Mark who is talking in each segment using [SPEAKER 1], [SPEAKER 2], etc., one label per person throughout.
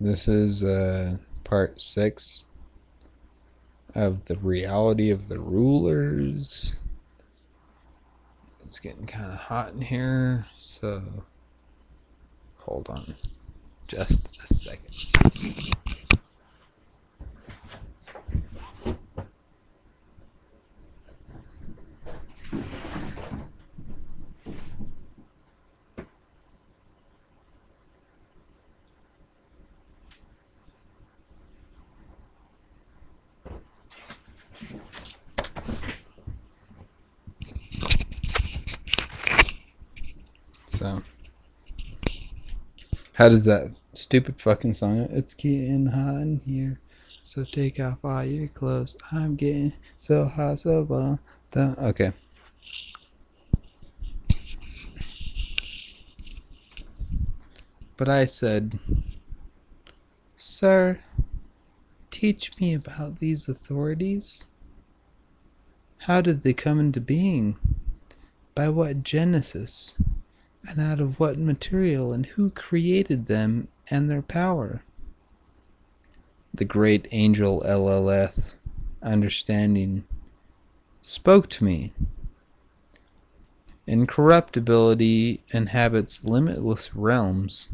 [SPEAKER 1] This is part 6 of the reality of the rulers. It's getting kind of hot in here, so hold on just a second. So, how does that stupid fucking song? It's getting hot in here, so take off all your clothes. I'm getting so hot, so well. Okay. But I said, "Sir, teach me about these authorities. How did they come into being? By what genesis? And out of what material? And who created them and their power?" The great angel Llf, understanding, spoke to me. Incorruptibility inhabits limitless realms.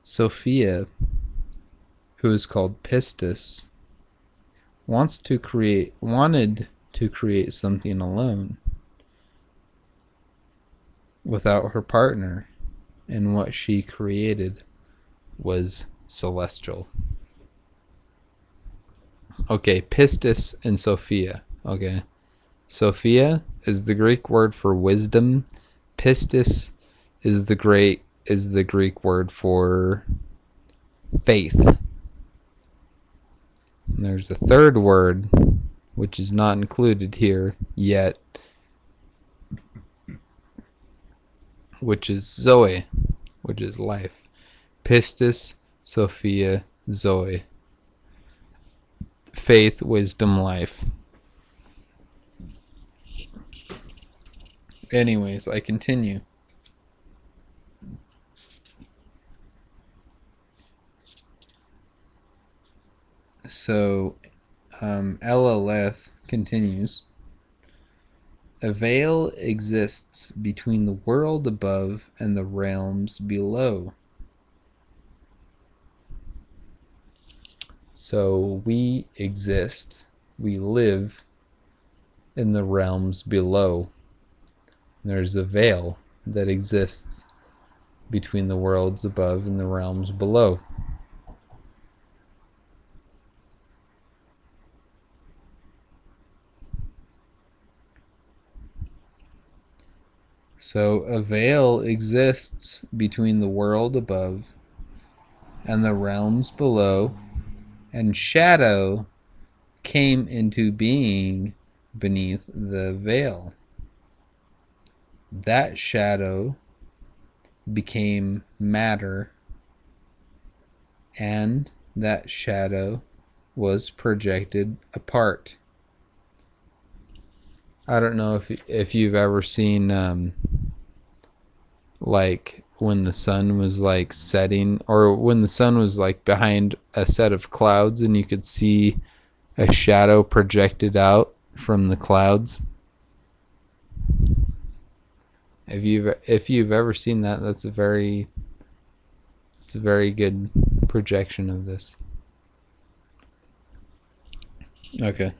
[SPEAKER 1] Sophia, who is called Pistis, wanted to create something alone, without her partner, and what she created was celestial. Okay, Pistis and Sophia. Okay. Sophia is the Greek word for wisdom. Pistis is the Greek word for faith. And there's a third word which is not included here yet, which is Zoe, which is life. Pistis, Sophia, Zoe. Faith, wisdom, life. Anyways, I continue. So, LLF continues. A veil exists between the world above and the realms below. So we exist, we live in the realms below. There's a veil that exists between the worlds above and the realms below. So a veil exists between the world above and the realms below, and shadow came into being beneath the veil. That shadow became matter, and that shadow was projected apart. I don't know if you've ever seen like when the sun was like setting, or when the sun was like behind a set of clouds and you could see a shadow projected out from the clouds. If you've ever seen that, it's a very good projection of this. Okay.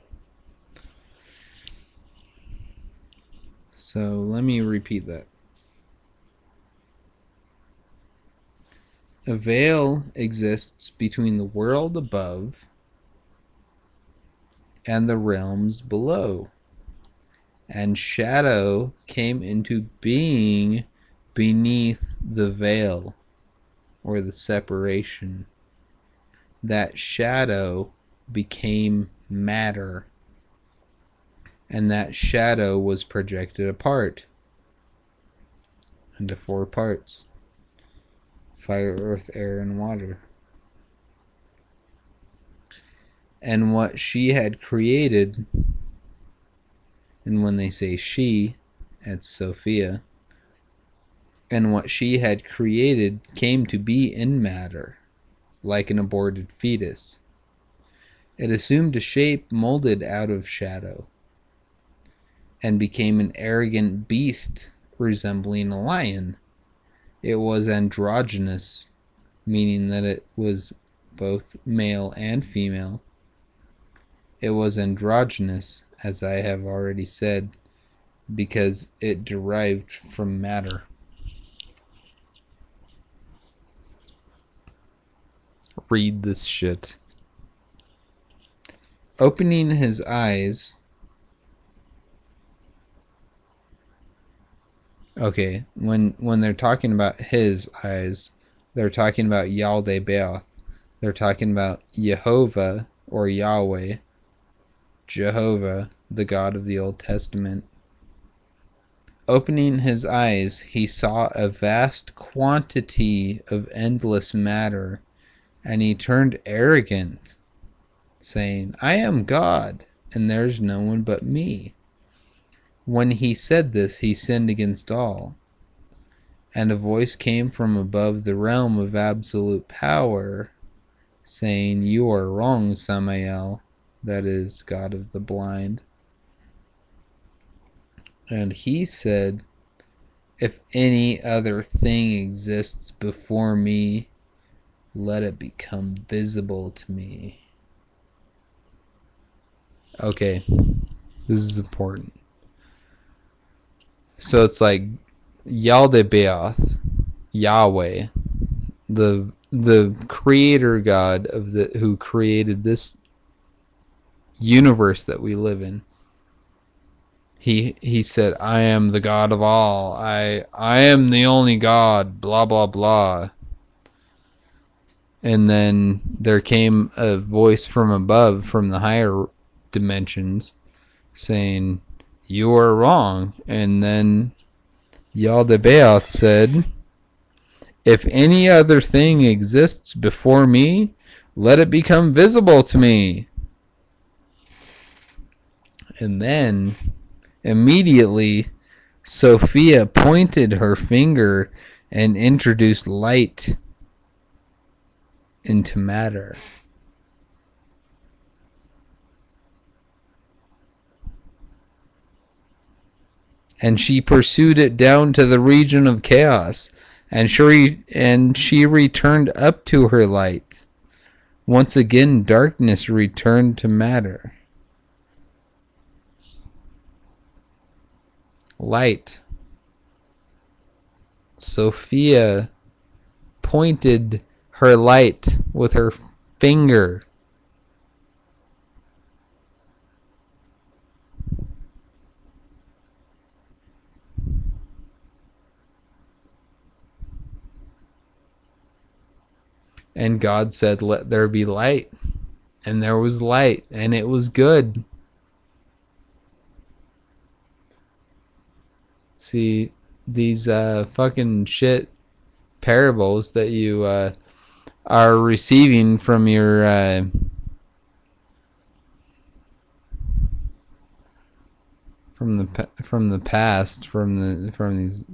[SPEAKER 1] So let me repeat that. A veil exists between the world above and the realms below, and shadow came into being beneath the veil, or the separation. That shadow became matter, and that shadow was projected apart into 4 parts: fire, earth, air, and water. And what she had created, and when they say she, it's Sophia, and what she had created came to be in matter, like an aborted fetus. It assumed a shape molded out of shadow, and became an arrogant beast resembling a lion. It was androgynous, meaning that it was both male and female. It was androgynous, as I have already said, because it derived from matter. Read this shit. Opening his eyes. Okay, when they're talking about his eyes, they're talking about Yaldabaoth. They're talking about Jehovah or Yahweh, Jehovah, the God of the Old Testament. Opening his eyes, he saw a vast quantity of endless matter, and he turned arrogant, saying, I am God, and there's no one but me. When he said this, he sinned against all. And a voice came from above the realm of absolute power, saying, You are wrong, Samael, that is, God of the blind. And he said, If any other thing exists before me, let it become visible to me. Okay, this is important. So it's like Yaldabaoth, Yahweh, the creator God of who created this universe that we live in. He said, I am the God of all. I am the only God, blah blah blah. And then there came a voice from above, from the higher dimensions, saying, You are wrong. And then Yaldabaoth said, If any other thing exists before me, let it become visible to me. And then immediately Sophia pointed her finger and introduced light into matter. And she pursued it down to the region of chaos, and she returned up to her light. Once again, darkness returned to matter. Light. Sophia pointed her light with her finger. And God said, Let there be light. And there was light, and it was good. See, these fucking shit parables that you are receiving from your from the past, from these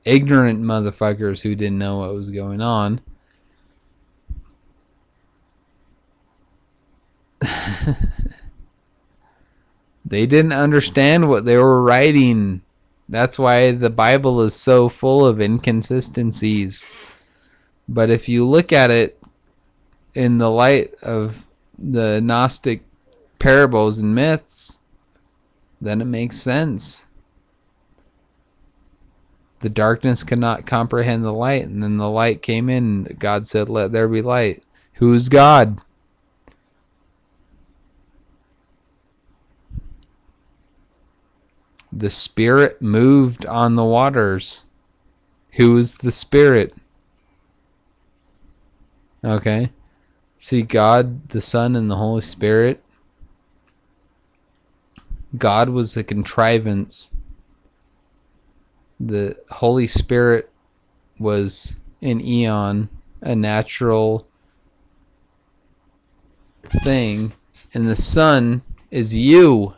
[SPEAKER 1] ignorant motherfuckers who didn't know what was going on. They didn't understand what they were writing. That's why the Bible is so full of inconsistencies. But if you look at it in the light of the Gnostic parables and myths, then it makes sense. The darkness could not comprehend the light, and then the light came in. God said, Let there be light. Who's God? The Spirit moved on the waters. Who is the Spirit? Okay. See, God, the Son, and the Holy Spirit. God was a contrivance. The Holy Spirit was an eon, a natural thing. And the Son is you.